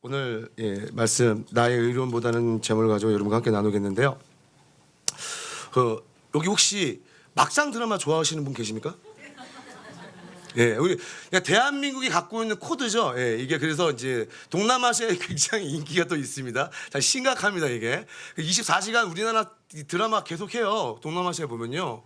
오늘 말씀 나의 의론보다는 재물을 가지고 여러분과 함께 나누겠는데요. 여기 혹시 막장 드라마 좋아하시는 분 계십니까? 우리 그러니까 대한민국이 갖고 있는 코드죠. 이게 그래서 이제 동남아시아에 굉장히 인기가 또 있습니다. 자, 심각합니다 이게. 24시간 우리나라 드라마 계속해요. 동남아시아에 보면요.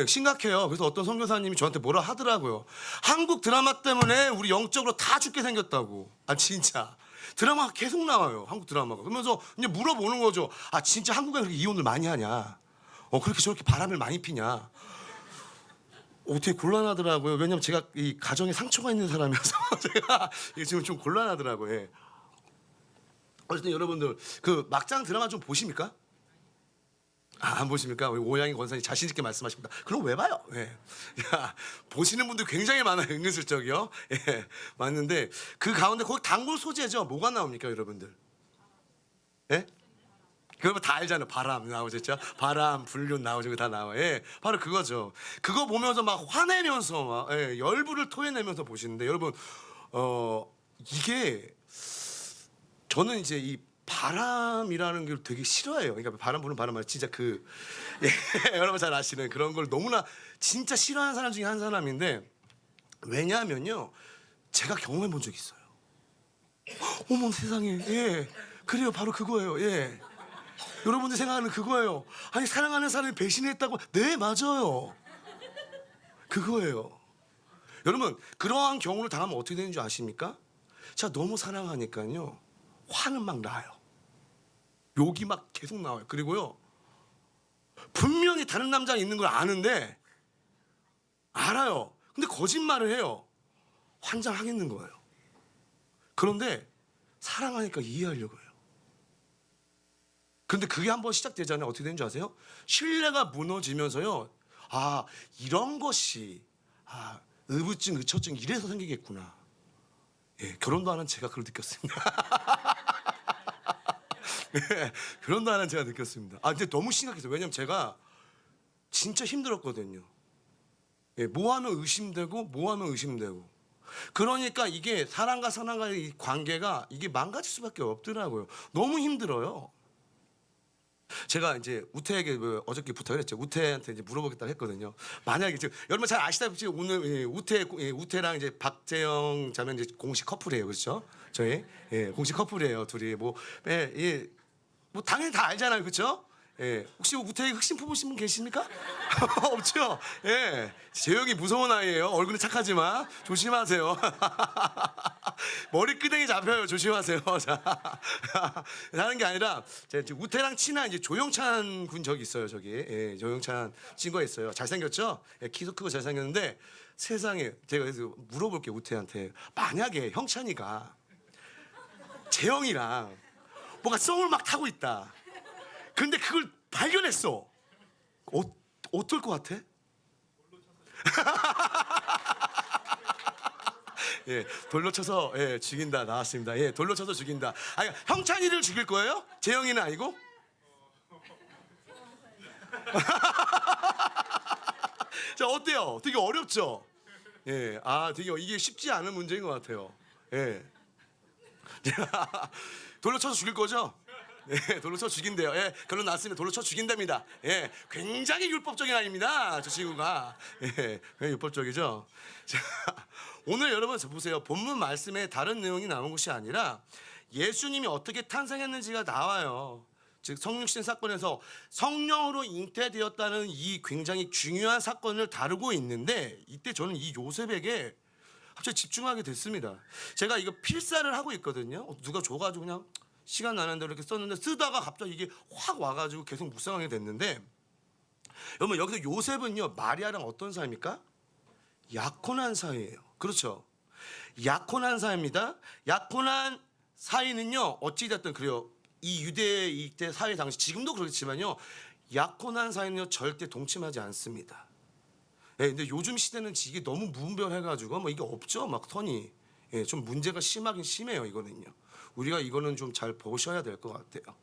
심각해요. 그래서 어떤 선교사님이 저한테 뭐라 하더라고요. 한국 드라마 때문에 우리 영적으로 다 죽게 생겼다고. 아 진짜. 드라마가 계속 나와요. 한국 드라마가. 그러면서 이제 물어보는 거죠. 아 진짜 한국에 그렇게 이혼을 많이 하냐? 그렇게 저렇게 바람을 많이 피냐? 되게 곤란하더라고요. 왜냐면 제가 이 가정에 상처가 있는 사람이어서 제가 이게 지금 좀 곤란하더라고요. 어쨌든 여러분들 그 막장 드라마 좀 보십니까? 안 보십니까? 우리 오양희 권사님 자신 있게 말씀하십니다. 그럼 왜 봐요? 야, 보시는 분들 굉장히 많아요. 은근슬쩍이요. 맞는데 그 가운데 거기 단골 소재죠. 뭐가 나옵니까, 여러분들? 그거 다 알잖아요. 바람 나오죠, 바람, 불륜 나오죠, 다 나와. 바로 그거죠. 그거 보면서 막 화내면서 막 열불을 토해내면서 보시는데 여러분, 이게 저는 이제 이 바람이라는 걸 되게 싫어해요. 그러니까 바람 부는 바람 말 진짜 여러분 잘 아시는 그런 걸 너무나 진짜 싫어하는 사람 중에 한 사람인데 왜냐하면요, 제가 경험해 본 적이 있어요. 어머 세상에, 그래요, 바로 그거예요. 여러분들 생각하는 그거예요. 아니 사랑하는 사람이 배신했다고? 네 맞아요. 그거예요. 여러분 그러한 경우를 당하면 어떻게 되는 줄 아십니까? 자 너무 사랑하니까요 화는 막 나요. 욕이 막 계속 나와요. 그리고요 분명히 다른 남자가 있는 걸 아는데 알아요. 근데 거짓말을 해요. 환장하겠는 거예요. 그런데 사랑하니까 이해하려고 해요. 그런데 그게 한번 시작되잖아요. 어떻게 되는 줄 아세요? 신뢰가 무너지면서요. 아 이런 것이 의부증, 의처증 이래서 생기겠구나. 결혼도 하는 제가 그걸 느꼈습니다. 결혼도 하는 제가 느꼈습니다. 근데 너무 심각했어요. 왜냐면 제가 진짜 힘들었거든요. 뭐 하면 의심되고 뭐 하면 의심되고. 그러니까 이게 사람과 사람과의 이 관계가 이게 망가질 수밖에 없더라고요. 너무 힘들어요. 제가 이제 우태에게 어저께 부탁을 했죠. 우태한테 이제 물어보겠다고 했거든요. 만약에 지금 여러분 잘 아시다시피 오늘 우태랑 이제 박재영 자매 이제 공식 커플이에요, 그렇죠? 저희 공식 커플이에요, 둘이 뭐 당연히 다 알잖아요, 그렇죠? 혹시 우태에게 흑심 품으신 분 계십니까? 없죠? 재영이 무서운 아이예요. 얼굴은 착하지만 조심하세요. 머리끄댕이 잡혀요. 조심하세요. 자, 하는 게 아니라 제가 우태랑 친한 이제 조영찬 군 저기 있어요. 저기 조영찬 친구가 있어요. 잘생겼죠? 키도 크고 잘생겼는데 세상에 제가 그래서 물어볼게요. 우태한테 만약에 형찬이가 재영이랑 뭔가 썸을 막 타고 있다. 근데 그걸 발견했어. 어떨 것 같아? 돌로 쳐서 죽인다 나왔습니다. 돌로 쳐서 죽인다. 아니 형찬이를 죽일 거예요? 재영이는 아니고? 자 어때요? 되게 어렵죠? 되게 이게 쉽지 않은 문제인 것 같아요. 돌로 쳐서 죽일 거죠? 돌로 쳐 죽인대요. 결론 났으면 돌로 쳐 죽인답니다. 굉장히 율법적인 아입니다. 저 친구가. 굉장히 율법적이죠. 자, 오늘 여러분 보세요. 본문 말씀에 다른 내용이 나온 것이 아니라 예수님이 어떻게 탄생했는지가 나와요. 즉 성육신 사건에서 성령으로 잉태되었다는 이 굉장히 중요한 사건을 다루고 있는데 이때 저는 이 요셉에게 갑자기 집중하게 됐습니다. 제가 이거 필사를 하고 있거든요. 누가 줘가지고 그냥 시간 나는 대로 이렇게 썼는데 쓰다가 갑자기 이게 확 와가지고 계속 묵상하게 됐는데 여러분 여기서 요셉은요 마리아랑 어떤 사이입니까? 약혼한 사이예요. 그렇죠? 약혼한 사이입니다. 약혼한 사이는요 어찌됐든 그래요. 이 유대 이때 사회 당시 지금도 그렇지만요 약혼한 사이는요 절대 동침하지 않습니다. 근데 요즘 시대는 이게 너무 무분별해가지고 뭐 이게 없죠. 막 선이 좀 문제가 심하긴 심해요. 이거는요. 우리가 이거는 좀 잘 보셔야 될 것 같아요.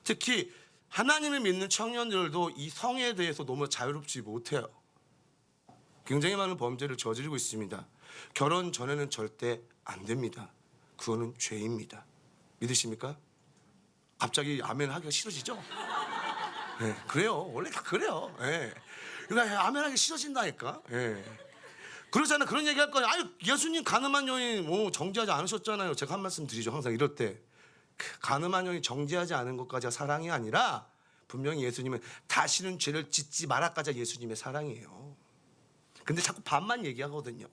특히 하나님을 믿는 청년들도 이 성에 대해서 너무 자유롭지 못해요. 굉장히 많은 범죄를 저지르고 있습니다. 결혼 전에는 절대 안 됩니다. 그거는 죄입니다. 믿으십니까? 갑자기 아멘 하기가 싫어지죠? 예, 그래요. 원래 다 그래요. 예. 그러니까 아멘 하기 싫어진다니까. 예. 그러잖아. 그런 얘기 할 거야. 아유, 예수님 가늠한 여인 정죄하지 않으셨잖아요. 제가 한 말씀 드리죠. 항상 이럴 때. 가늠한 여인 정죄하지 않은 것까지가 사랑이 아니라 분명히 예수님은 다시는 죄를 짓지 말아까지가 예수님의 사랑이에요. 근데 자꾸 반만 얘기하거든요.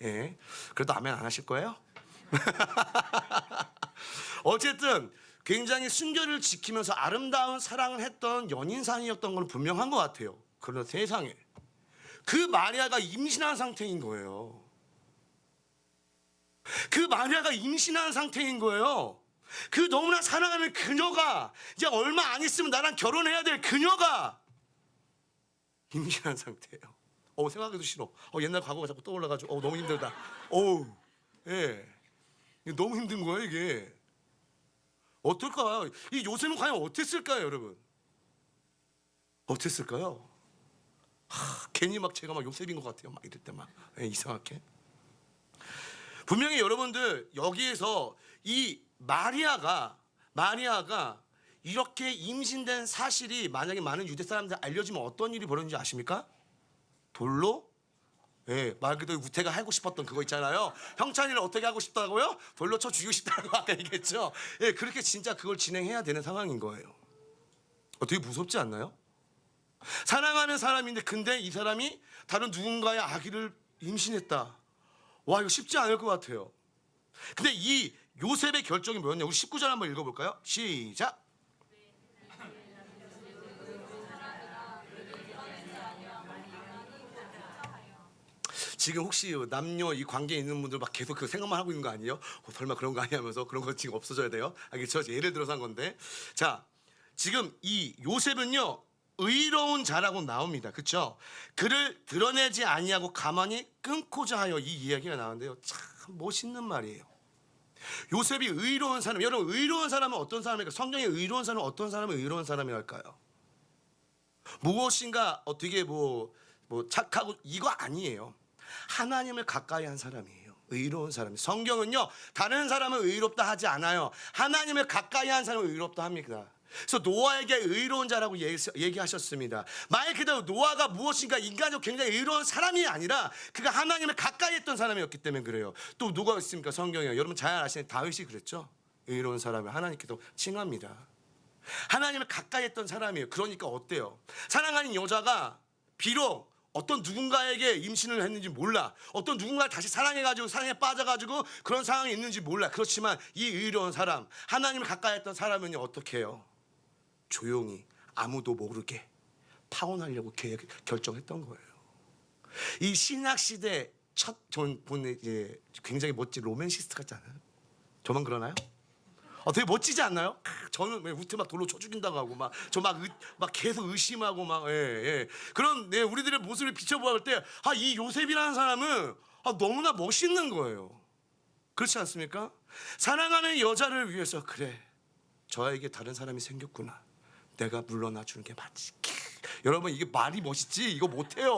예. 그래도 아멘 안 하실 거예요? 어쨌든 굉장히 순결을 지키면서 아름다운 사랑을 했던 연인상이었던 건 분명한 것 같아요. 그러나 세상에 그 마리아가 임신한 상태인 거예요. 그 마리아가 임신한 상태인 거예요. 그 너무나 사랑하는 그녀가 이제 얼마 안 있으면 나랑 결혼해야 될 그녀가 임신한 상태예요. 생각해도 싫어. 옛날 과거가 자꾸 떠올라가지고 너무 힘들다. 예, 너무 힘든 거예요 이게. 어떨까? 이 요셉은 과연 어땠을까요, 여러분? 어땠을까요? 괜히 막 제가 막 요셉인 것 같아요. 막 이럴 때 막 이상하게. 분명히 여러분들 여기에서 이 마리아가 이렇게 임신된 사실이 만약에 많은 유대 사람들 알려지면 어떤 일이 벌어지는지 아십니까? 돌로 말 그대로 우태가 하고 싶었던 그거 있잖아요. 형찬이를 어떻게 하고 싶다고요? 돌로 쳐 죽이고 싶다고 아까 얘기했죠. 그렇게 진짜 그걸 진행해야 되는 상황인 거예요. 되게 무섭지 않나요? 사랑하는 사람인데 근데 이 사람이 다른 누군가의 아기를 임신했다. 와, 이거 쉽지 않을 것 같아요. 근데 이 요셉의 결정이 뭐였냐? 우리 19절 한번 읽어볼까요? 시작. 지금 혹시 남녀 이 관계에 있는 분들 막 계속 그 생각만 하고 있는 거 아니에요? 설마 그런 거 아니야 하면서 그런 거 지금 없어져야 돼요? 알겠죠? 예를 들어서 한 건데, 자, 지금 이 요셉은요 의로운 자라고 나옵니다. 그렇죠? 그를 드러내지 아니하고 가만히 끊고자 하여 이 이야기가 나오는데요. 참 멋있는 말이에요. 요셉이 의로운 사람. 여러분, 의로운 사람은 어떤 사람일까? 성경에 의로운 사람은 어떤 사람이 의로운 사람이랄까요? 무엇인가 어떻게 뭐 착하고 이거 아니에요. 하나님을 가까이 한 사람이에요. 의로운 사람이. 성경은요 다른 사람은 의롭다 하지 않아요. 하나님을 가까이 한 사람을 의롭다 합니다. 그래서 노아에게 의로운 자라고 얘기하셨습니다. 말 그대로 노아가 무엇인가 인간적으로 굉장히 의로운 사람이 아니라 그가 하나님을 가까이 했던 사람이었기 때문에 그래요. 또 누가 있습니까? 성경에 여러분 잘 아시는 다윗이 그랬죠. 의로운 사람을 하나님께서 칭합니다. 하나님을 가까이 했던 사람이에요. 그러니까 어때요? 사랑하는 여자가 비록 어떤 누군가에게 임신을 했는지 몰라. 어떤 누군가를 다시 사랑해가지고 사랑에 빠져가지고 그런 상황이 있는지 몰라. 그렇지만 이 의로운 사람, 하나님을 가까이 했던 사람은요 어떻게 해요? 조용히 아무도 모르게 파혼하려고 결정했던 거예요. 이 신학시대 첫 본에 굉장히 멋진 로맨시스트 같지 않아요? 저만 그러나요? 되게 멋지지 않나요? 저는 우태 막 돌로 쳐 죽인다고 하고 저 막 계속 의심하고 그런 우리들의 모습을 비춰볼 때 이 요셉이라는 사람은 너무나 멋있는 거예요. 그렇지 않습니까? 사랑하는 여자를 위해서 그래 저에게 다른 사람이 생겼구나. 내가 물러나 주는 게 맞지. 여러분 이게 말이 멋있지 이거 못해요.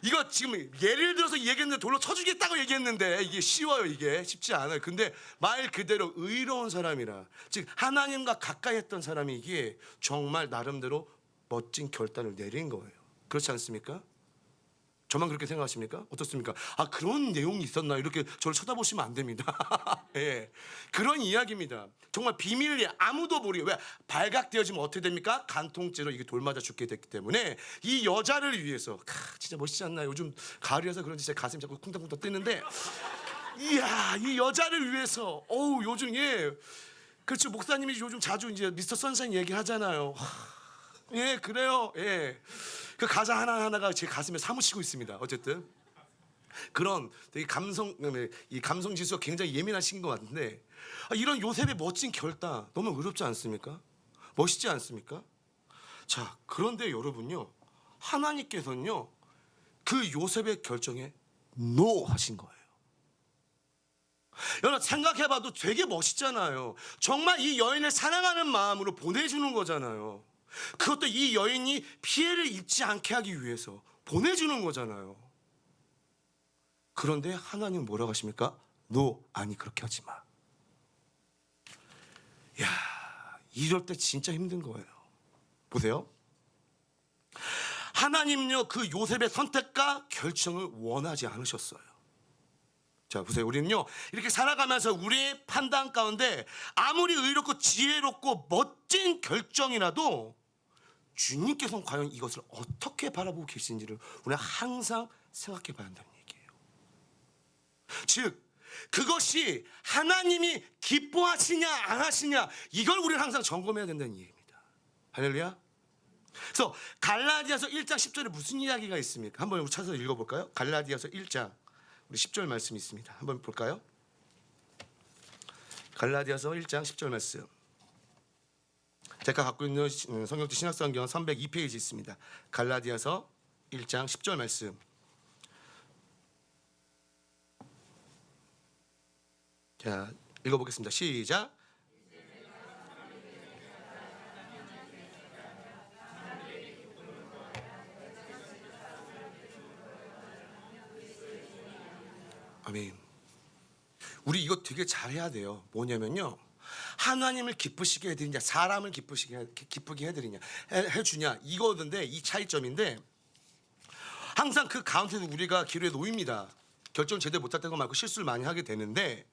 이거 지금 예를 들어서 얘기했는데 돌로 쳐주겠다고 얘기했는데 이게 쉬워요. 이게 쉽지 않아요. 근데 말 그대로 의로운 사람이라 즉 하나님과 가까이 했던 사람이 이게 정말 나름대로 멋진 결단을 내린 거예요. 그렇지 않습니까? 저만 그렇게 생각하십니까? 어떻습니까? 그런 내용이 있었나 이렇게 저를 쳐다보시면 안 됩니다. 예, 그런 이야기입니다. 정말 비밀리에 아무도 모르게. 왜? 발각되어지면 어떻게 됩니까? 간통죄로 이게 돌맞아 죽게 됐기 때문에 이 여자를 위해서 진짜 멋있지 않나요? 요즘 가을이라서 그런지 제 가슴이 자꾸 쿵탕쿵탕 뛰는데 이야 이 여자를 위해서 요즘 그렇죠. 목사님이 요즘 자주 이제 미스터 선샤인 얘기하잖아요. 예, 그래요. 예. 그 가사 하나하나가 제 가슴에 사무치고 있습니다. 어쨌든 그런 되게 이 감성 지수가 굉장히 예민하신 것 같은데 이런 요셉의 멋진 결단 너무 어렵지 않습니까? 멋있지 않습니까? 자, 그런데 여러분요 하나님께서는요 그 요셉의 결정에 노 하신 거예요. 여러분 생각해봐도 되게 멋있잖아요. 정말 이 여인을 사랑하는 마음으로 보내주는 거잖아요. 그것도 이 여인이 피해를 입지 않게 하기 위해서 보내주는 거잖아요. 그런데 하나님은 뭐라고 하십니까? 너 아니 그렇게 하지 마. 야, 이럴 때 진짜 힘든 거예요. 보세요. 하나님요, 그 요셉의 선택과 결정을 원하지 않으셨어요. 자, 보세요. 우리는요, 이렇게 살아가면서 우리의 판단 가운데 아무리 의롭고 지혜롭고 멋진 결정이라도 주님께서는 과연 이것을 어떻게 바라보고 계신지를 우리가 항상 생각해 봐야 한다는 얘기예요. 즉, 그것이 하나님이 기뻐하시냐 안 하시냐, 이걸 우리는 항상 점검해야 된다는 얘기입니다. 할렐루야. 그래서 갈라디아서 1장 10절에 무슨 이야기가 있습니까? 한번 찾아서 읽어볼까요? 갈라디아서 1장 우리 10절 말씀이 있습니다. 한번 볼까요? 갈라디아서 1장 10절 말씀. 제가 갖고 있는 성경책 신약성경 302페이지 있습니다. 갈라디아서 1장 10절 말씀. 자, 읽어보겠습니다. 시작. 아멘. 우리 이거 되게 잘해야 돼요. 뭐냐면요, 하나님을 기쁘시게 해드리냐, 사람을 기쁘게 해드리냐, 해주냐, 이거던데, 이 차이점인데, 항상 그 가운데서 우리가 기로에 놓입니다. 결정 제대로 못할 때가 많고 실수를 많이 하게 되는데,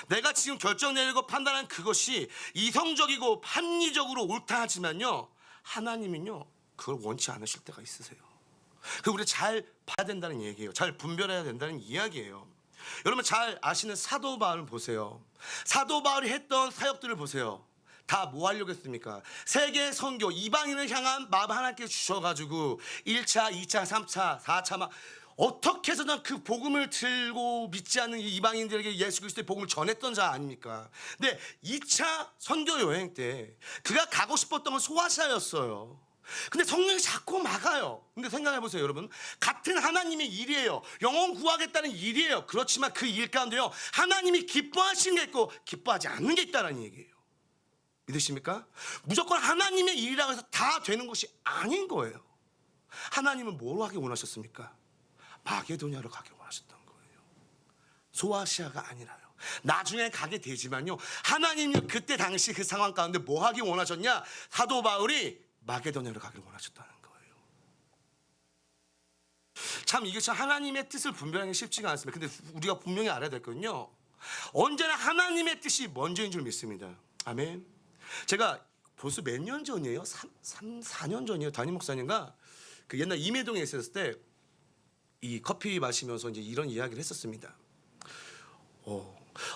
내가 지금 결정 내리고 판단한 그것이 이성적이고 합리적으로 옳다 하지만요, 하나님은요 그걸 원치 않으실 때가 있으세요. 그 우리 잘 봐야 된다는 얘기예요. 잘 분별해야 된다는 이야기예요. 여러분 잘 아시는 사도 바울을 보세요. 사도 바울이 했던 사역들을 보세요. 다 뭐 하려고 했습니까? 세계 선교, 이방인을 향한 마음 하나님께 주셔가지고 1차, 2차, 3차, 4차 막 어떻게 해서든 그 복음을 들고 믿지 않는 이방인들에게 예수 그리스도의 복음을 전했던 자 아닙니까? 근데 2차 선교 여행 때 그가 가고 싶었던 건 소아시아였어요. 근데 성령이 자꾸 막아요. 근데 생각해보세요, 여러분. 같은 하나님의 일이에요. 영혼 구하겠다는 일이에요. 그렇지만 그 일 가운데요, 하나님이 기뻐하시는 게 있고 기뻐하지 않는 게 있다는 얘기예요. 믿으십니까? 무조건 하나님의 일이라고 해서 다 되는 것이 아닌 거예요. 하나님은 뭘 하기 원하셨습니까? 마게도냐로 가기 원하셨던 거예요. 소아시아가 아니라요. 나중에 가게 되지만요, 하나님이 그때 당시 그 상황 가운데 뭐 하기 원하셨냐? 사도 바울이 마게도냐로 가기를 원하셨다는 거예요. 참 이게 참 하나님의 뜻을 분별하기 쉽지가 않습니다. 근데 우리가 분명히 알아야 될 건요, 언제나 하나님의 뜻이 먼저인 줄 믿습니다. 아멘. 제가 벌써 몇 년 전이에요? 4년 전이에요. 담임 목사님과 그 옛날 임해동에 있었을 때 이 커피 마시면서 이제 이런 이야기를 했었습니다.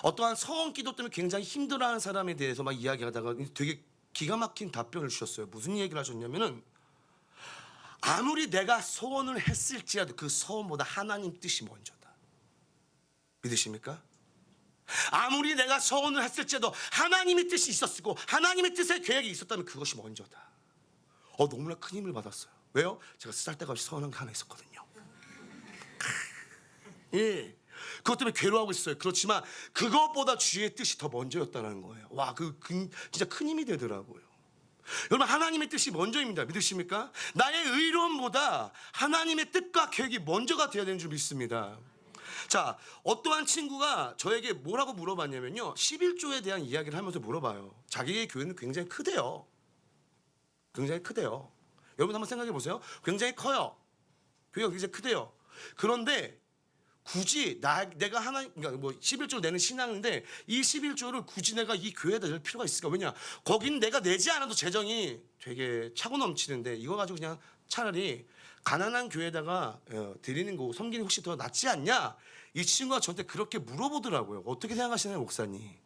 어떠한 서원 기도 때문에 굉장히 힘들어하는 사람에 대해서 막 이야기하다가 되게 기가 막힌 답변을 주셨어요. 무슨 얘기를 하셨냐면은, 아무리 내가 소원을 했을지라도 그 소원보다 하나님 뜻이 먼저다. 믿으십니까? 아무리 내가 소원을 했을지라도 하나님의 뜻이 있었고 하나님의 뜻의 계획이 있었다면 그것이 먼저다. 너무나 큰 힘을 받았어요. 왜요? 제가 쓰잘데가 없이 소원한 게 하나 있었거든요. 예, 그것 때문에 괴로워하고 있어요. 그렇지만 그것보다 주의 뜻이 더 먼저였다는 거예요. 와, 진짜 큰 힘이 되더라고요. 여러분, 하나님의 뜻이 먼저입니다. 믿으십니까? 나의 의로움보다 하나님의 뜻과 계획이 먼저가 되어야 되는 줄 믿습니다. 자, 어떠한 친구가 저에게 뭐라고 물어봤냐면요, 11조에 대한 이야기를 하면서 물어봐요. 자기의 교회는 굉장히 크대요. 굉장히 크대요. 여러분 한번 생각해 보세요. 굉장히 커요. 교회가 굉장히 크대요. 그런데 굳이 내가 그러니까 뭐 11조를 내는 신앙인데 이 11조를 굳이 내가 이 교회에다 낼 필요가 있을까? 왜냐? 거긴 내가 내지 않아도 재정이 되게 차고 넘치는데 이거 가지고 그냥 차라리 가난한 교회에다가 드리는 거 섬기는 혹시 더 낫지 않냐? 이 친구가 저한테 그렇게 물어보더라고요. 어떻게 생각하시나요, 목사님?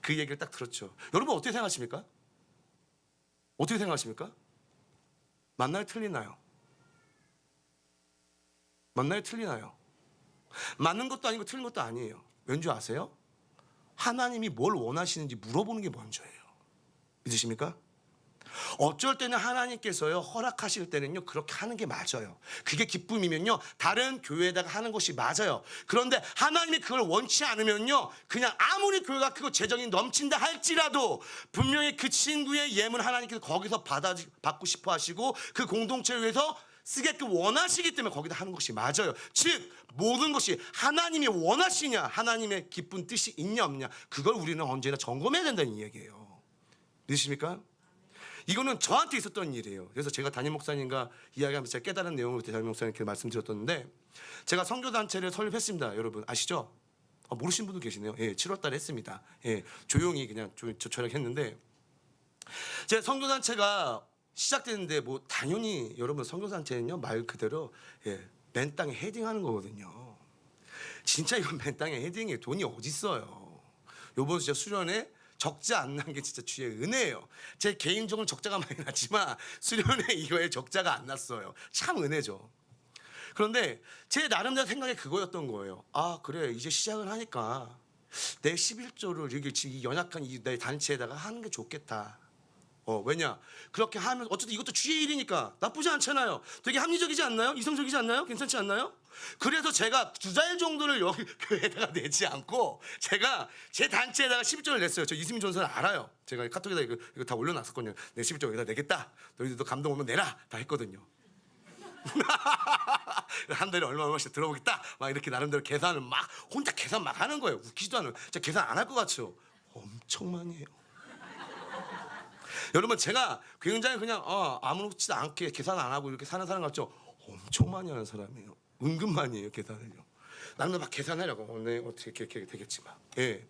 그 얘기를 딱 들었죠. 여러분 어떻게 생각하십니까? 어떻게 생각하십니까? 맞나요, 틀리나요? 맞나요, 틀리나요? 맞는 것도 아니고 틀린 것도 아니에요. 왠지 아세요? 하나님이 뭘 원하시는지 물어보는 게 먼저예요. 믿으십니까? 어쩔 때는 하나님께서요, 허락하실 때는요, 그렇게 하는 게 맞아요. 그게 기쁨이면요, 다른 교회에다가 하는 것이 맞아요. 그런데 하나님이 그걸 원치 않으면요, 그냥 아무리 교회가 크고 재정이 넘친다 할지라도 분명히 그 친구의 예물 하나님께서 거기서 받고 싶어 하시고 그 공동체를 위해서 쓰게끔 원하시기 때문에 거기다 하는 것이 맞아요. 즉 모든 것이 하나님이 원하시냐, 하나님의 기쁜 뜻이 있냐 없냐, 그걸 우리는 언제나 점검해야 된다는 이야기예요. 믿으십니까? 이거는 저한테 있었던 일이에요. 그래서 제가 담임 목사님과 이야기하면서 제가 깨달은 내용을 담임 목사님께 말씀드렸던데, 제가 선교단체를 설립했습니다. 여러분 아시죠? 모르시는 분도 계시네요. 예, 7월 달에 했습니다. 예, 조용히 그냥 저렇게 했는데, 제 선교단체가 시작되는데 뭐 당연히 여러분 선교단체는요 말 그대로 맨 땅에 헤딩하는 거거든요. 진짜 이건 맨 땅에 헤딩에 돈이 어디 있어요. 요번 진짜 수련회 적자 안 난 게 진짜 주의 은혜예요. 제 개인적으로 적자가 많이 났지만 수련회 이거에 적자가 안 났어요. 참 은혜죠. 그런데 제 나름대로 생각이 그거였던 거예요. 아 그래 이제 시작을 하니까 내 11조를 이게 지금 이 연약한 내 단체에다가 하는 게 좋겠다. 왜냐 그렇게 하면 어쨌든 이것도 주의 일이니까 나쁘지 않잖아요. 되게 합리적이지 않나요? 이성적이지 않나요? 괜찮지 않나요? 그래서 제가 2달 정도를 여기 교회에다가 내지 않고 제가 제 단체에다가 11조를 냈어요. 저 이수민 전사를 알아요. 제가 카톡에다 이거 다 올려놨었거든요. 내 11조 여기다 내겠다. 너희들도 감동 오면 내라. 다 했거든요. 한 달에 얼마씩 들어오겠다. 막 이렇게 나름대로 계산을 막 혼자 계산 막 하는 거예요. 웃기지도 않아요. 제가 계산 안 할 것 같죠? 엄청 많이 해요. 여러분 제가 굉장히 그냥 아무렇지도 않게 계산 안 하고 이렇게 사는 사람 같죠? 엄청 많이 하는 사람이에요. 은근 많이 해요 계산을요. 나는 막 계산하려고 네 어떻게 이렇게 되겠지만. 예.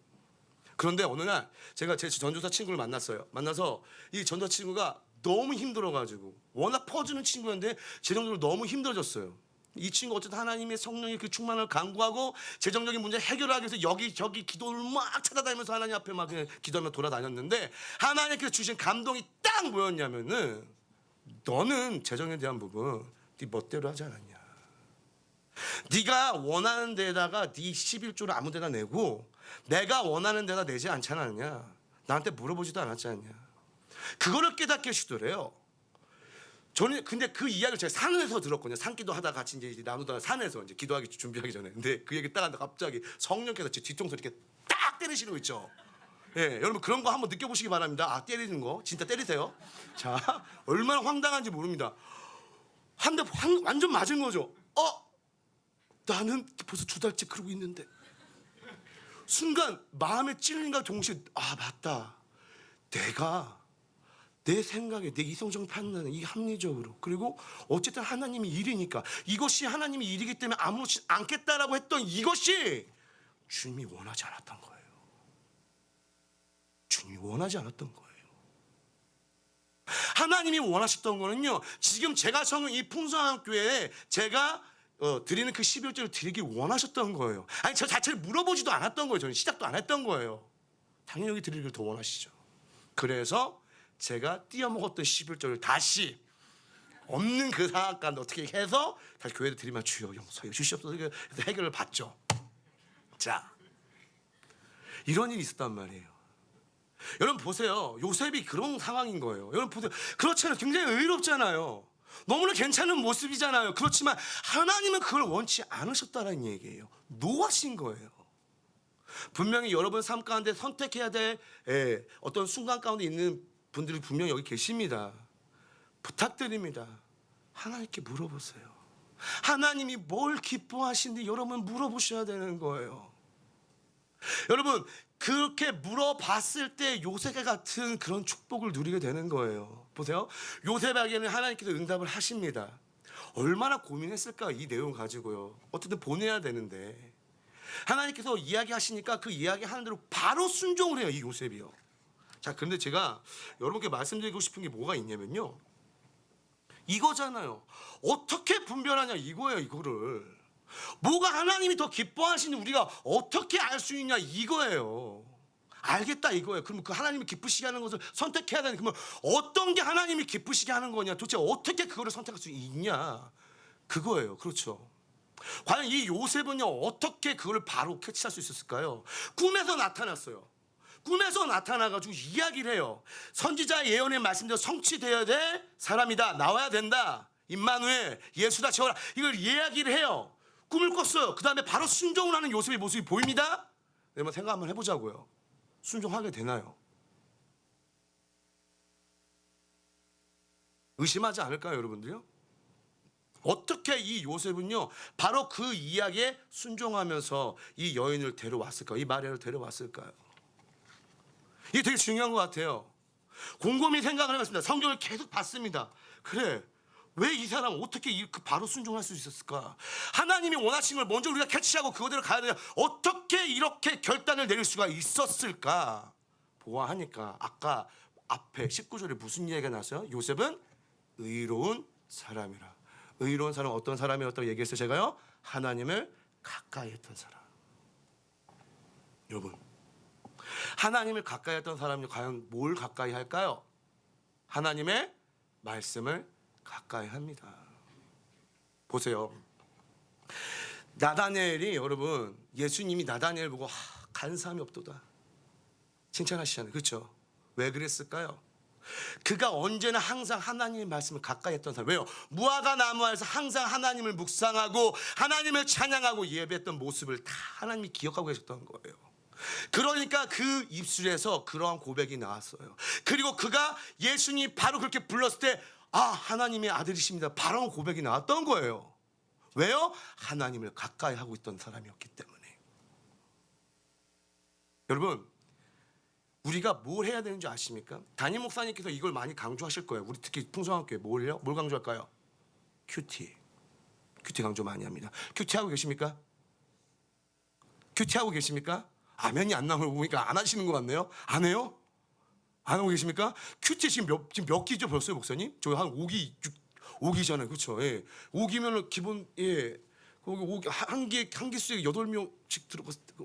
그런데 어느 날 제가 제 전도사 친구를 만났어요. 만나서 이 전도사 친구가 너무 힘들어가지고 워낙 퍼주는 친구였는데 재정적으로 너무 힘들어졌어요. 이 친구 어쨌든 하나님의 성령의 그 충만을 간구하고 재정적인 문제 해결하기 위해서 여기저기 기도를 막 찾아다니면서 하나님 앞에 막 그냥 기도하며 돌아다녔는데 하나님께서 주신 감동이 딱 뭐였냐면은 너는 재정에 대한 부분 네 멋대로 하지 않았냐. 네가 원하는 데다가 네 11조를 아무 데나 내고 내가 원하는 데다 내지 않지 않았냐. 나한테 물어보지도 않았지 않냐. 그거를 깨닫게 해주더래요. 저는 근데 그 이야기를 제가 산에서 들었거든요. 산기도 하다가 같이 이제 나누다가 산에서 이제 기도하기 준비하기 전에. 근데 그 얘기 딱 하는데 갑자기 성령께서 제 뒤통수 이렇게 딱 때리시는 거 있죠. 예, 여러분 그런 거 한번 느껴보시기 바랍니다. 때리는 거 진짜 때리세요. 자, 얼마나 황당한지 모릅니다. 한 대 완전 맞은 거죠. 나는 벌써 2달째 그러고 있는데 순간 마음에 찔린과 동시에 맞다. 내가 내 생각에 내 이성적 판단은 이 합리적으로 그리고 어쨌든 하나님의 일이니까 이것이 하나님의 일이기 때문에 아무렇지 않겠다라고 했던 이것이 주님이 원하지 않았던 거예요. 주님이 원하지 않았던 거예요. 하나님이 원하셨던 거는요. 지금 제가 성은 이 풍성한 교회에 제가 드리는 그 11조를 드리길 원하셨던 거예요. 아니 저 자체를 물어보지도 않았던 거예요. 저는 시작도 안 했던 거예요. 당연히 여기 드리기를 더 원하시죠. 그래서 제가 띄어먹었던 11조를 다시 없는 그 상황 가운데 어떻게 해서 다시 교회에 드리면 주여 용서해 주시옵소서 해서 해결을 받죠. 자, 이런 일이 있었단 말이에요. 여러분 보세요. 요셉이 그런 상황인 거예요. 여러분 보세요. 그렇잖아요. 굉장히 의롭잖아요. 너무나 괜찮은 모습이잖아요. 그렇지만 하나님은 그걸 원치 않으셨다는 얘기예요. 노하신 거예요. 분명히 여러분 삶 가운데 선택해야 될 어떤 순간 가운데 있는 분들이 분명히 여기 계십니다. 부탁드립니다. 하나님께 물어보세요. 하나님이 뭘 기뻐하시는지 여러분 물어보셔야 되는 거예요. 여러분 그렇게 물어봤을 때 요셉과 같은 그런 축복을 누리게 되는 거예요. 보세요. 요셉에게는 하나님께서 응답을 하십니다. 얼마나 고민했을까 이 내용 가지고요. 어쨌든 보내야 되는데 하나님께서 이야기하시니까 그 이야기하는 대로 바로 순종을 해요. 이 요셉이요. 자, 그런데 제가 여러분께 말씀드리고 싶은 게 뭐가 있냐면요. 이거잖아요. 어떻게 분별하냐 이거예요. 이거를. 뭐가 하나님이 더 기뻐하시는지 우리가 어떻게 알 수 있냐 이거예요. 알겠다 이거예요. 그럼 그 하나님이 기쁘시게 하는 것을 선택해야 되는 그러면 어떤 게 하나님이 기쁘시게 하는 거냐 도대체 어떻게 그거를 선택할 수 있냐 그거예요. 그렇죠. 과연 이 요셉은요 어떻게 그걸 바로 캐치할 수 있었을까요? 꿈에서 나타났어요. 꿈에서 나타나가지고 이야기를 해요. 선지자의 예언의 말씀대로 성취되어야 될 사람이다. 나와야 된다. 임마누엘 예수다 채워라. 이걸 이야기를 해요. 꿈을 꿨어요. 그 다음에 바로 순종을 하는 요셉의 모습이 보입니다. 여러분 생각 한번 해보자고요. 순종하게 되나요? 의심하지 않을까요 여러분들요? 어떻게 이 요셉은요 바로 그 이야기에 순종하면서 이 여인을 데려왔을까요? 이 마리아를 데려왔을까요? 이게 되게 중요한 것 같아요. 곰곰이 생각을 해봤습니다. 성경을 계속 봤습니다. 그래, 왜 이 사람 어떻게 바로 순종할 수 있었을까? 하나님이 원하시는 걸 먼저 우리가 캐치하고 그거대로 가야 되냐? 어떻게 이렇게 결단을 내릴 수가 있었을까? 보아하니까 아까 앞에 19절에 무슨 이야기가 나왔어요? 요셉은 의로운 사람이라. 의로운 사람은 어떤 사람이었다고 얘기했어요? 제가요, 하나님을 가까이 했던 사람. 여러분, 하나님을 가까이 했던 사람이 과연 뭘 가까이 할까요? 하나님의 말씀을 가까이 합니다. 보세요, 나다니엘이, 여러분, 예수님이 나다니엘 보고 간사함이 없도다 칭찬하시잖아요. 그렇죠? 왜 그랬을까요? 그가 언제나 항상 하나님의 말씀을 가까이 했던 사람. 왜요? 무화과 나무에서 항상 하나님을 묵상하고 하나님을 찬양하고 예배했던 모습을 다 하나님이 기억하고 계셨던 거예요. 그러니까 그 입술에서 그러한 고백이 나왔어요. 그리고 그가 예수님이 바로 그렇게 불렀을 때, 아, 하나님의 아들이십니다, 바로 고백이 나왔던 거예요. 왜요? 하나님을 가까이 하고 있던 사람이었기 때문에. 여러분, 우리가 뭘 해야 되는지 아십니까? 담임 목사님께서 이걸 많이 강조하실 거예요. 우리 특히 풍성학교에 뭘 강조할까요? 큐티 강조 많이 합니다. 큐티 하고 계십니까? 큐티 하고 계십니까? 아멘이 안 나오는 거 보니까 안 하시는 것 같네요. 안 해요? 안 하고 계십니까? 큐티 지금 몇 기죠 벌써요, 목사님? 저희 한 5기, 5기잖아요, 그렇죠? 예, 5기면은 기본, 예, 거기 5기 한 기수에 8명씩 들어갔을 때,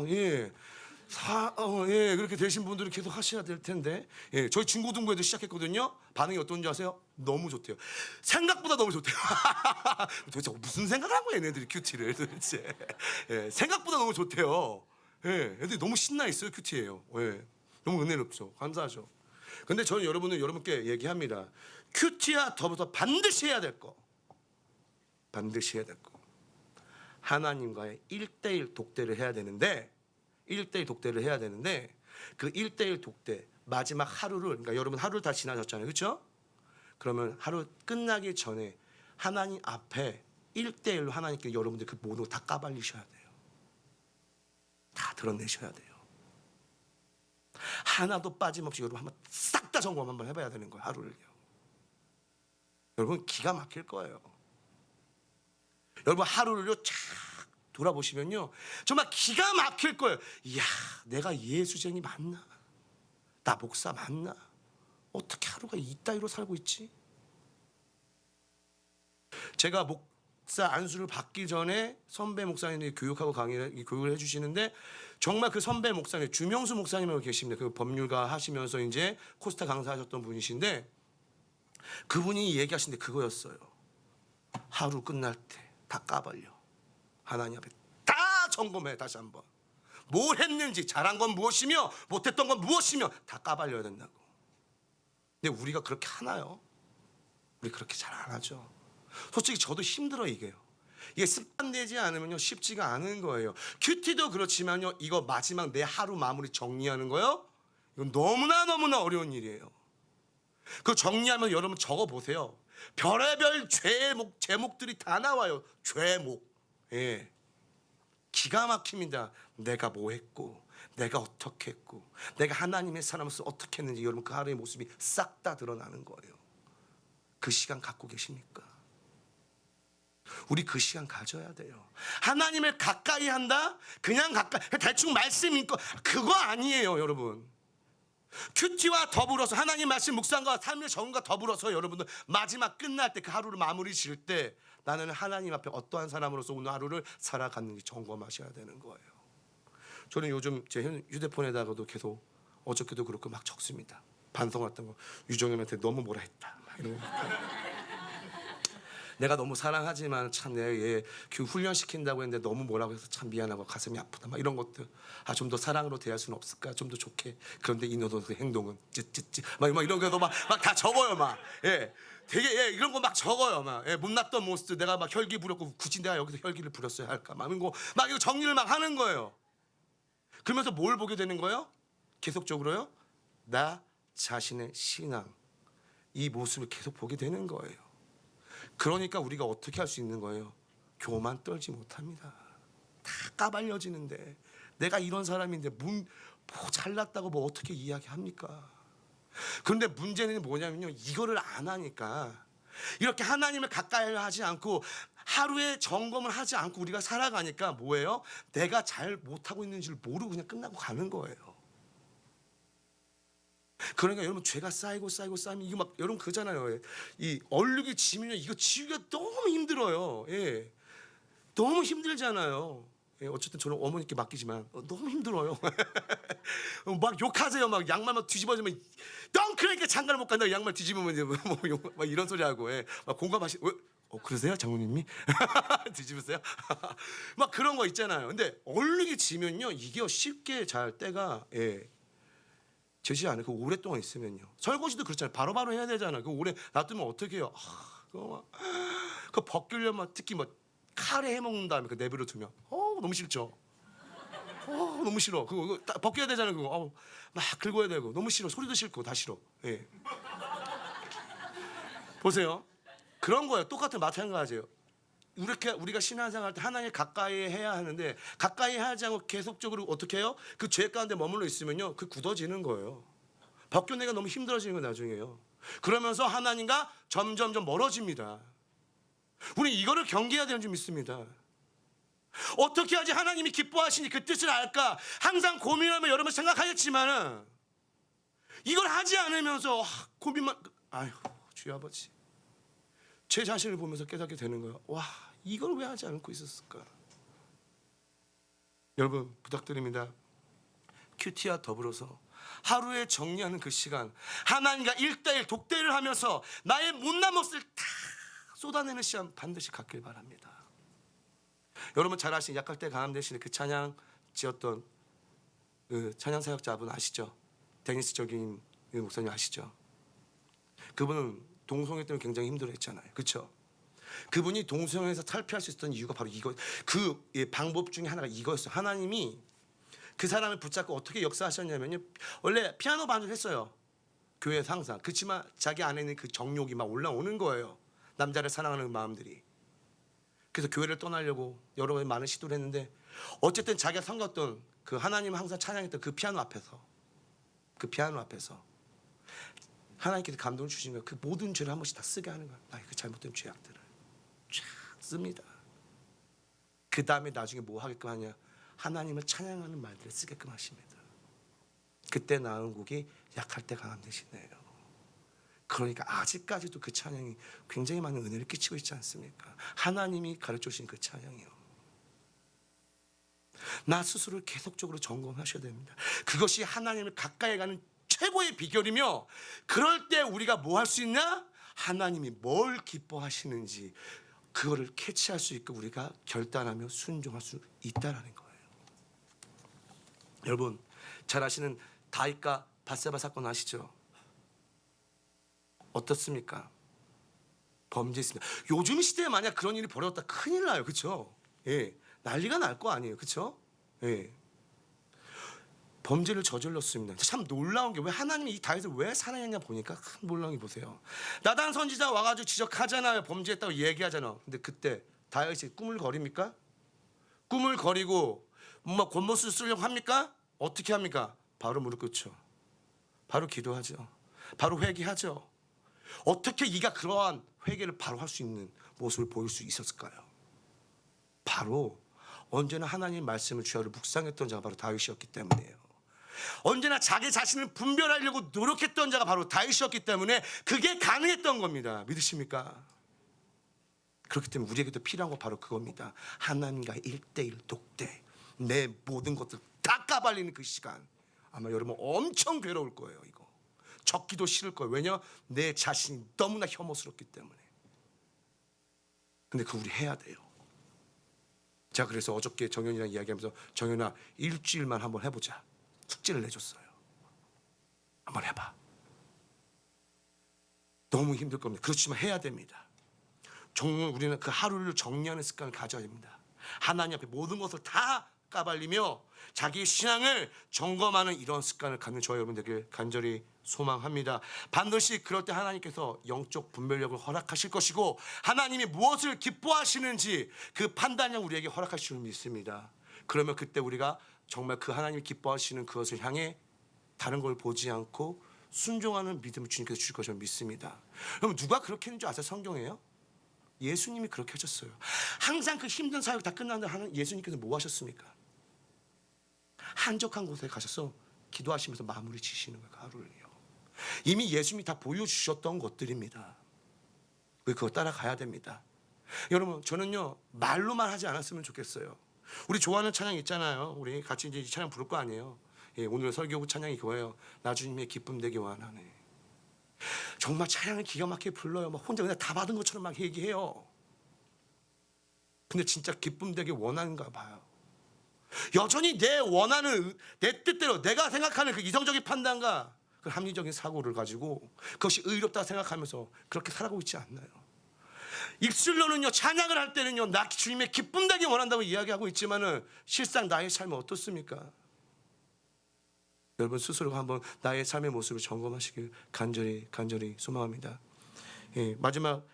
예. 예, 그렇게 되신 분들은 계속 하셔야 될 텐데. 예, 저희 중고등부에도 시작했거든요. 반응이 어떤지 아세요? 너무 좋대요. 생각보다 너무 좋대요. 도대체 무슨 생각을 한 거야, 얘네들이 큐티를 도대체. 예, 생각보다 너무 좋대요. 예, 애들이 너무 신나 있어요, 큐티예요. 예, 너무 은혜롭죠. 감사하죠. 근데 저는 여러분께 얘기합니다. 큐티와 더불어서 반드시 해야 될 거. 반드시 해야 될 거. 하나님과의 1대1 독대를 해야 되는데, 1대1 독대를 해야 되는데, 그 1대1 독대 마지막 하루를, 그러니까 여러분 하루를 다 지나셨잖아요, 그렇죠? 그러면 하루 끝나기 전에 하나님 앞에 1대1로 하나님께 여러분들 그 모든 거 다 까발리셔야 돼요. 다 드러내셔야 돼요. 하나도 빠짐없이 여러분 한번 싹 다 점검 한번 해봐야 되는 거예요, 하루를요. 여러분 기가 막힐 거예요. 여러분 하루를요 쫙 돌아보시면요 정말 기가 막힐 거예요. 이야, 내가 예수쟁이 맞나? 나 목사 맞나? 어떻게 하루가 이따위로 살고 있지? 제가 목사 안수를 받기 전에 선배 목사님들이 교육하고 교육을 해주시는데, 정말 그 선배 목사님 주명수 목사님이라고 계십니다. 그 법률가 하시면서 이제 코스타 강사하셨던 분이신데, 그분이 얘기하신 게 그거였어요. 하루 끝날 때 다 까발려. 하나님 앞에 다 점검해. 다시 한번 뭘 했는지, 잘한 건 무엇이며 못했던 건 무엇이며 다 까발려야 된다고. 근데 우리가 그렇게 하나요? 우리 그렇게 잘 안 하죠. 솔직히 저도 힘들어. 이게 습관되지 않으면요 쉽지가 않은 거예요. 큐티도 그렇지만요, 이거 마지막 내 하루 마무리 정리하는 거요, 이건 너무나 어려운 일이에요. 그 정리하면 여러분 적어보세요. 별의별 제목들이 다 나와요. 죄목. 예, 기가 막힙니다. 내가 뭐 했고, 내가 어떻게 했고, 내가 하나님의 사람으로서 어떻게 했는지 여러분 그 하루의 모습이 싹 다 드러나는 거예요. 그 시간 갖고 계십니까? 우리 그 시간 가져야 돼요. 하나님을 가까이 한다? 그냥 가까이 대충 말씀 읽고 그거 아니에요, 여러분. 큐티와 더불어서 하나님 말씀 묵상과 삶의 적응과 더불어서 여러분들 마지막 끝날 때 그 하루를 마무리 지을 때 나는 하나님 앞에 어떠한 사람으로서 오늘 하루를 살아갔는지 점검하셔야 되는 거예요. 저는 요즘 제 휴대폰에다가도 계속 어저께도 그렇고 막 적습니다. 반성 같은 거. 유정현한테 너무 뭐라 했다 막 이런 거. 내가 너무 사랑하지만 참 내가 얘 훈련시킨다고 했는데 너무 뭐라고 해서 참 미안하고 가슴이 아프다 막 이런 것들. 아, 좀 더 사랑으로 대할 수는 없을까? 좀 더 좋게. 그런데 이너도 행동은 찌찌찌 막 이런 거도 막 다 적어요. 막 예, 되게 예, 이런 거 막 적어요. 막 예, 못났던 모습, 내가 막 혈기 부렸고 굳이 내가 여기서 혈기를 부렸어야 할까? 막 이런 거 막 이거 정리를 막 하는 거예요. 그러면서 뭘 보게 되는 거예요? 계속적으로요, 나 자신의 신앙, 이 모습을 계속 보게 되는 거예요. 그러니까 우리가 어떻게 할 수 있는 거예요? 교만 떨지 못합니다. 다 까발려지는데 내가 이런 사람인데 뭐 잘났다고 뭐 어떻게 이야기합니까? 그런데 문제는 뭐냐면요, 이거를 안 하니까 이렇게 하나님을 가까이 하지 않고 하루에 점검을 하지 않고 우리가 살아가니까 뭐예요? 내가 잘 못하고 있는 줄 모르고 그냥 끝나고 가는 거예요. 그러니까 여러분, 죄가 쌓이면 이거 막 여러분 그잖아요. 이 얼룩이 지면요, 이거 지우기가 너무 힘들어요. 예. 너무 힘들잖아요. 예, 어쨌든 저는 어머니께 맡기지만 너무 힘들어요. 막 욕하세요. 막 양말 막 뒤집어지면 넌 그러니까 장가를 못 간다. 양말 뒤집으면 이제 막 이런 소리 하고, 예. 막 공감하시. 그러세요, 장모님이? 뒤집으세요? 막 그런 거 있잖아요. 근데 얼룩이 지면요, 이게 쉽게 잘 때가, 예, 되지 않아요. 그 오랫동안 있으면요. 설거지도 그렇잖아요. 바로바로 해야 되잖아요. 그 오래 놔두면 어떻게 해요? 그거 막, 그 벗기려면 특히 뭐 카레 해 먹는 다음에 그 내버려 두면 너무 싫죠. 너무 싫어. 그거 딱 벗겨야 되잖아요. 그거 막 긁어야 되고 너무 싫어. 소리도 싫고 다 싫어. 예. 보세요. 그런 거예요. 똑같은 마찬가지예요. 이렇게 우리가 신앙생활 때 하나님 가까이 해야 하는데 가까이 하지 않고 계속적으로 어떻게 해요? 그 죄 가운데 머물러 있으면요, 그 굳어지는 거예요. 벗겨내기가 너무 힘들어지는 거 나중에요. 그러면서 하나님과 점점점 멀어집니다. 우리 이거를 경계해야 되는 줄 믿습니다. 어떻게 하지 하나님이 기뻐하시니 그 뜻을 알까? 항상 고민하며 여러분 생각하겠지만은 이걸 하지 않으면서 고민만, 아유 주여 아버지, 제 자신을 보면서 깨닫게 되는 거예요. 와, 이걸 왜 하지 않고 있었을까? 여러분 부탁드립니다. 큐티와 더불어서 하루에 정리하는 그 시간, 하나님과 1:1 독대를 하면서 나의 못난 모습을 다 쏟아내는 시간 반드시 갖길 바랍니다. 여러분 잘 아시는 약할때 강함 대신에 그 찬양 지었던 그 찬양 사역자분 아시죠? 데니스적인 목사님 아시죠? 그분은 동성애 때문에 굉장히 힘들어했잖아요. 그렇죠? 그분이 동성애에서 탈피할 수 있었던 이유가 바로 이거, 그 방법 중에 하나가 이거였어요. 하나님이 그 사람을 붙잡고 어떻게 역사하셨냐면요, 원래 피아노 반주를 했어요, 교회에서 항상. 그렇지만 자기 안에 있는 그 정욕이 막 올라오는 거예요, 남자를 사랑하는 마음들이. 그래서 교회를 떠나려고 여러 번 많은 시도를 했는데 어쨌든 자기가 섬겼던 그 하나님 항상 찬양했던 그 피아노 앞에서 하나님께서 감동을 주신 거예요. 그 모든 죄를 한 번씩 다 쓰게 하는 거예요. 나의 그 잘못된 죄악들을 쫙 씁니다. 그 다음에 나중에 뭐 하게끔 하냐? 하나님을 찬양하는 말들을 쓰게끔 하십니다. 그때 나온 곡이 약할 때 강함 대신에요. 그러니까 아직까지도 그 찬양이 굉장히 많은 은혜를 끼치고 있지 않습니까? 하나님이 가르쳐 주신 그 찬양이요. 나 스스로를 계속적으로 점검하셔야 됩니다. 그것이 하나님을 가까이 가는 최고의 비결이며, 그럴 때 우리가 뭐 할 수 있나? 하나님이 뭘 기뻐하시는지 그거를 캐치할 수 있고 우리가 결단하며 순종할 수 있다라는 거예요. 여러분 잘 아시는 다윗과 밧세바 사건 아시죠? 어떻습니까? 범죄했습니다. 요즘 시대에 만약 그런 일이 벌어졌다 큰일 나요. 그렇죠? 예, 난리가 날 거 아니에요. 그렇죠? 예. 범죄를 저질렀습니다. 참 놀라운 게, 왜 하나님이 이 다윗을 왜 사랑했냐 보니까 큰 놀라운 게, 보세요. 나단 선지자 와가지고 지적하잖아요. 범죄했다고 얘기하잖아. 근데 그때 다윗이 꿈을 거립니까? 꿈을 거리고 뭔가 곤모술 쓰려고 합니까? 어떻게 합니까? 바로 무릎 꿇죠. 바로 기도하죠. 바로 회개하죠. 어떻게 이가 그러한 회개를 바로 할 수 있는 모습을 보일 수 있었을까요? 바로 언제나 하나님 말씀을 주야로 묵상했던 자가 바로 다윗이었기 때문이에요. 언제나 자기 자신을 분별하려고 노력했던 자가 바로 다윗이었기 때문에 그게 가능했던 겁니다. 믿으십니까? 그렇기 때문에 우리에게도 필요한 거 바로 그겁니다. 하나님과 1:1 독대, 내 모든 것들 다 까발리는 그 시간. 아마 여러분 엄청 괴로울 거예요. 이거 적기도 싫을 거예요. 왜냐? 내 자신이 너무나 혐오스럽기 때문에. 근데 그거 우리 해야 돼요. 제가 그래서 어저께 정연이랑 이야기하면서, 정연아 일주일만 한번 해보자, 숙제를 내줬어요. 한번 해봐. 너무 힘들 겁니다. 그렇지만 해야 됩니다. 우리는 그 하루를 정리하는 습관을 가져야 됩니다. 하나님 앞에 모든 것을 다 까발리며 자기 신앙을 점검하는 이런 습관을 갖는 저와 여러분 되길 간절히 소망합니다. 반드시 그럴 때 하나님께서 영적 분별력을 허락하실 것이고 하나님이 무엇을 기뻐하시는지 그 판단력 우리에게 허락하실 줄 믿습니다. 그러면 그때 우리가 정말 그 하나님이 기뻐하시는 그것을 향해 다른 걸 보지 않고 순종하는 믿음을 주님께서 주실 것을 믿습니다. 그럼 누가 그렇게 했는 줄 아세요? 성경에요? 예수님이 그렇게 하셨어요. 항상 그 힘든 사역 다 끝난 다음에 예수님께서 뭐 하셨습니까? 한적한 곳에 가셔서 기도하시면서 마무리 지시는 거예요. 하루를요. 이미 예수님이 다 보여주셨던 것들입니다. 왜 그거 따라가야 됩니다. 여러분 저는요 말로만 하지 않았으면 좋겠어요. 우리 좋아하는 찬양 있잖아요. 우리 같이 이제 이 찬양 부를 거 아니에요. 예, 오늘 설교 찬양이 그거예요. 나 주님의 기쁨 되기 원하네. 정말 찬양을 기가 막히게 불러요. 막 혼자 그냥 다 받은 것처럼 막 얘기해요. 근데 진짜 기쁨 되기 원하는가 봐요. 여전히 내 원하는 내 뜻대로 내가 생각하는 그 이성적인 판단과 그 합리적인 사고를 가지고 그것이 의롭다 생각하면서 그렇게 살아가고 있지 않나요? 입술로는요 찬양을 할 때는요 나 주님의 기쁨 되기 원한다고 이야기하고 있지만은 실상 나의 삶은 어떻습니까? 여러분 스스로 한번 나의 삶의 모습을 점검하시길 간절히 소망합니다. 예, 마지막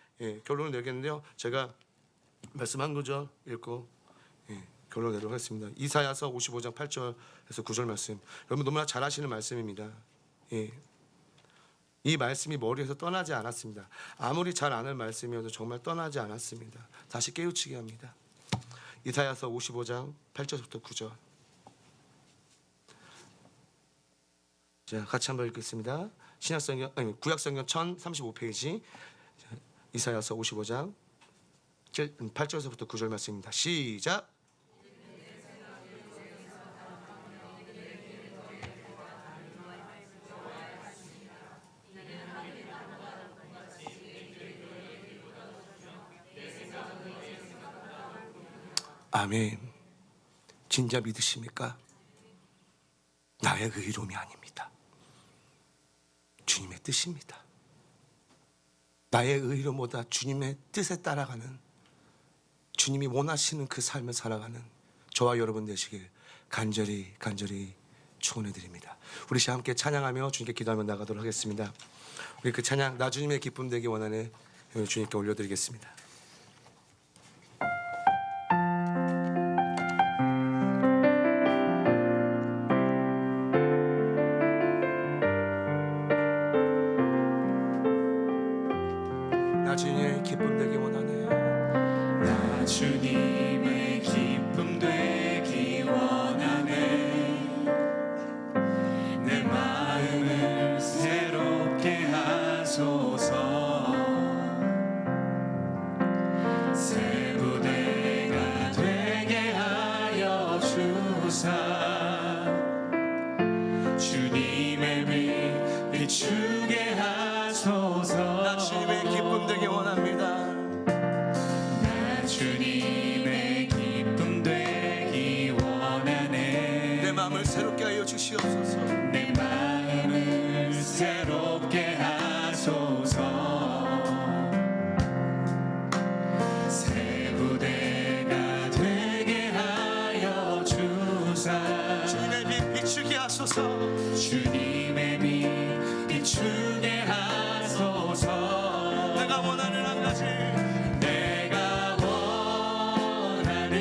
결론을 내겠는데요. 제가 말씀 한 구절 읽고 결론을 내도록 하겠습니다. 이사야서 55장 8절에서 9절 말씀. 여러분 너무나 잘 아시는 말씀입니다. 예. 이 말씀이 머리에서 떠나지 않았습니다. 아무리 잘 아는 말씀이어도 정말 떠나지 않았습니다. 다시 깨우치게 합니다. 이사야서 55장 8절부터 9절. 자, 같이 한번 읽겠습니다. 구약성경 1035페이지 이사야서 55장 8절에서부터 9절 말씀입니다. 시작. 아멘. 진짜 믿으십니까? 나의 의로움이 아닙니다. 주님의 뜻입니다. 나의 의로움보다 주님의 뜻에 따라가는 주님이 원하시는 그 삶을 살아가는 저와 여러분 되시길 간절히 축원해 드립니다. 우리 시간 함께 찬양하며 주님께 기도하며 나가도록 하겠습니다. 우리 그 찬양 나 주님의 기쁨 되기 원하네 주님께 올려드리겠습니다. 나 주님의 기쁨 되기 원하네. 나 주님의 기쁨 되기 원하네. 내 마음을 새롭게 하소서. 새 부대가 되게 하여 주사. 주님의 빛 비추게 하소서. 나 주님의 기쁨 되기 원합니다. 나 주님의 기쁨 되기 원하네. 내 마음을 새롭게 하여 주시옵소서. 내 마음을 새롭게 하소서. 새 부대가 되게 하여 주사. 주님의 빛 비추게 하소서. 주님의 빛 비추게 하소서. 내가 원하는 한 가지 내가 원하는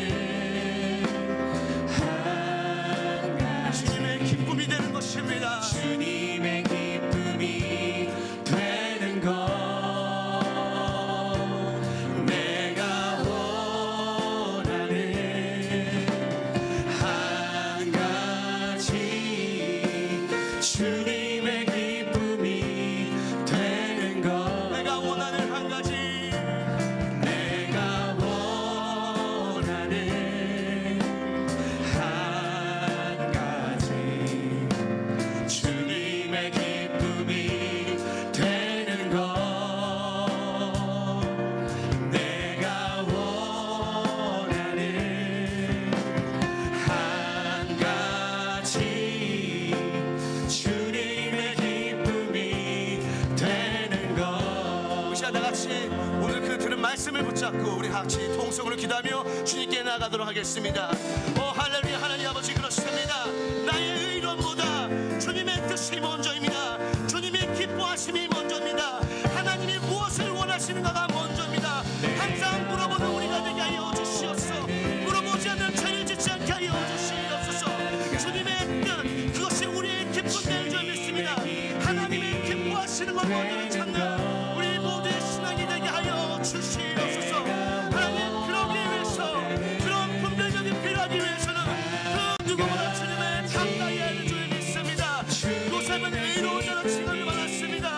한 가지. 주님의 기쁨이 되는 것입니다. 주님의 기쁨이 되는 것. 내가 원하는 한 가지. 주님의 기쁨이 되는 것. 내가 원하는 한 가지 내가 원하는 한 가지. 주님의 기쁨이 되는 것. 내가 원하는 한 가지. 주님의 기쁨이 되는 것. 우리 시간 다 같이 오늘 그 들은 말씀을 붙잡고 우리 같이 통성으로 기도하며 주님께 나가도록 하겠습니다. 오 할렐루야. 그렇습니다. 나의 의로움보다 주님의 뜻이 먼저입니다. 주님의 기뻐하심이 먼저입니다. 하나님이 무엇을 원하시는가가 먼저입니다. 항상 물어보는 우리가 되게 하여 주시옵소서. 물어보지 않는 죄를 짓지 않게 하여 주시옵소서. 주님의 뜻, 그것이 우리의 기쁨 될 줄 믿습니다. 하나님의 기뻐하시는 것 먼저 찾는 우리 모두의 신앙이 되게 하여 주시옵소서. 하나님, 그러기 위해서, 그런 분별력이 필요하기 위해서는 그 누구보다 주님을 가까이 하는 줄 믿습니다. 요셉은 의로운 자로 칭함을 받았습니다.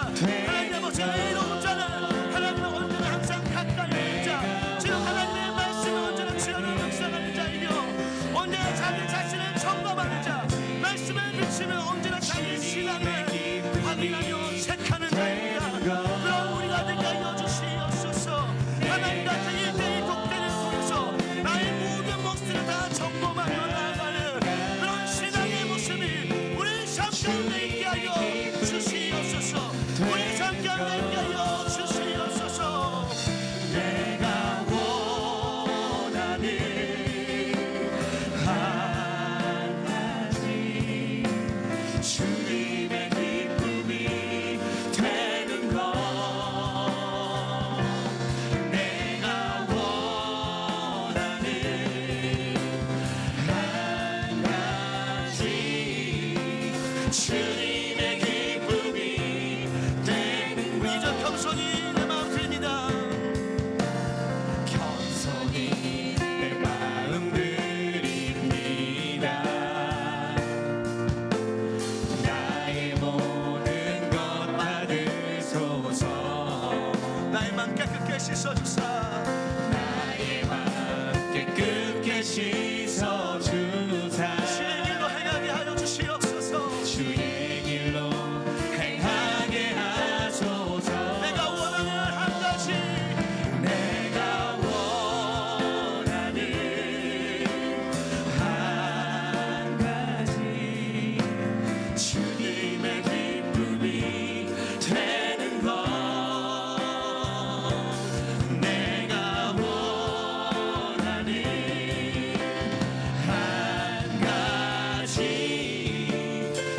하나님 아버지, 의로운 자는 하나님을 언제나 항상 가까이 하는 자, 지금 하나님의 말씀을 언제나 지어는 묵상하는 자이며 언제나 자기 자신을 점검하는 자, 말씀을 비추며 언제나 자기 신앙을 확인하며 체크하는 자입니다. 그런 우리가 되게 하여 주시옵소서. 하나님 같은 일대의 독대를 통해서 나의 모든 몫을 다 점검하며 나아가는 그런 신앙의 모습이 우리 삶 가운데 있게 하여 주시옵소서. 우리 삶 가운데 있게 하여 주시옵소서. 내가 원하는 한 가지 주님의 기쁨이 되는 것 내가 원하는 한 가지 주님의 기쁨이 되는 우리 이제 겸손히 내 마음 드립니다. 겸손히 내 마음 드립니다. 나의 모든 것 받으소서. 나의 맘 깨끗게 씻어주사. 나의 마음 깨끗게 씻어주사. 주의 길로 행하게 하여 주시옵소서. 주의 길로 행하게 하소서. 내가 원하는 한 가지, 내가 원하는 한 가지 주님의 기쁨이 되는 것 내가 원하는 한 가지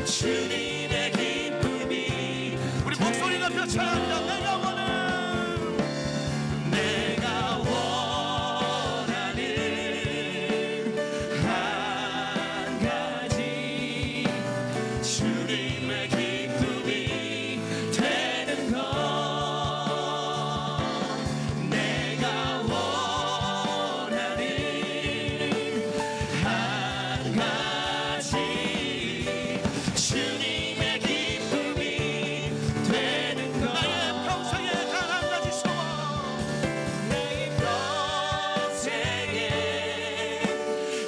주님의 기쁨이 우리 목소리 높여 찬양합니다. 내가 원하는 한 가지 주님의 기쁨이 되는 것 내가 원하는 한 가지 주님의 기쁨이 되는 것 나의 평생에 단 한 가지 소원, 내 평생에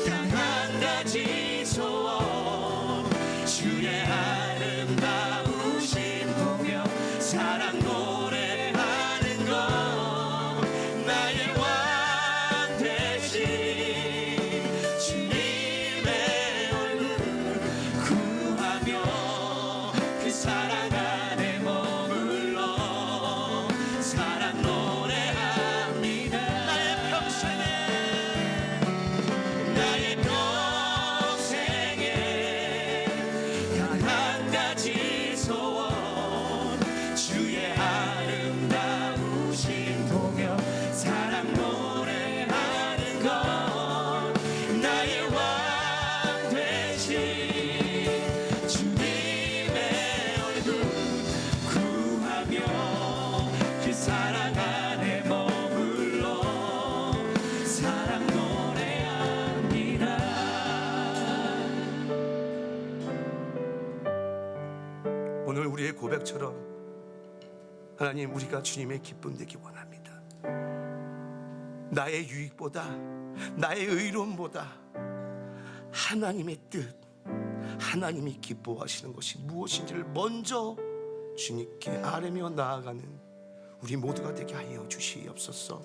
단 한 가지 소원 주의 아름다우신 보며 사랑 노래하는 것 나의 왕 대신 주님의 얼굴 구하며 그 사랑 안에 머물러 사랑 노래합니다. 나의 평생에 단 한 가지 소원 주의 아름다우신 보며 사랑 노래하는 것 나의 왕 되신 주님의 얼굴 구하며 그 사랑 안에 머물러 사랑 노래합니다. 오늘 우리의 고백처럼 하나님, 우리가 주님의 기쁨 되기 원합니다. 나의 유익보다, 나의 의로움보다 하나님의 뜻, 하나님이 기뻐하시는 것이 무엇인지를 먼저 주님께 아뢰며 나아가는 우리 모두가 되게 하여 주시옵소서.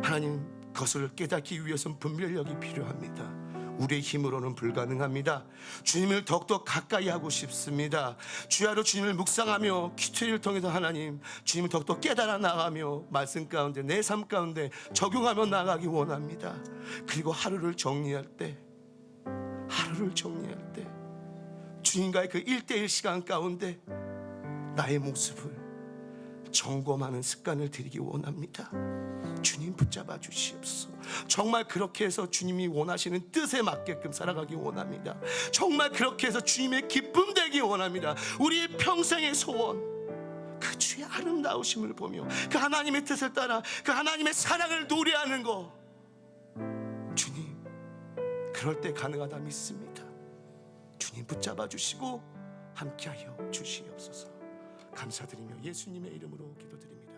하나님, 그것을 깨닫기 위해서는 분별력이 필요합니다. 우리의 힘으로는 불가능합니다. 주님을 더욱더 가까이 하고 싶습니다. 주야로 주님을 묵상하며 큐티를 통해서 하나님, 주님을 더욱더 깨달아 나가며 말씀 가운데, 내 삶 가운데 적용하며 나가기 원합니다. 그리고 하루를 정리할 때 하루를 하루를 정리할 때 주님과의 그 1대1 시간 가운데 나의 모습을 점검하는 습관을 들이기 원합니다. 주님 붙잡아 주시옵소서. 정말 그렇게 해서 주님이 원하시는 뜻에 맞게끔 살아가기 원합니다. 정말 그렇게 해서 주님의 기쁨 되기 원합니다. 우리의 평생의 소원, 그 주의 아름다우심을 보며 그 하나님의 뜻을 따라 그 하나님의 사랑을 노래하는 거, 주님 그럴 때 가능하다 믿습니다. 주님 붙잡아 주시고 함께하여 주시옵소서. 감사드리며 예수님의 이름으로 기도드립니다.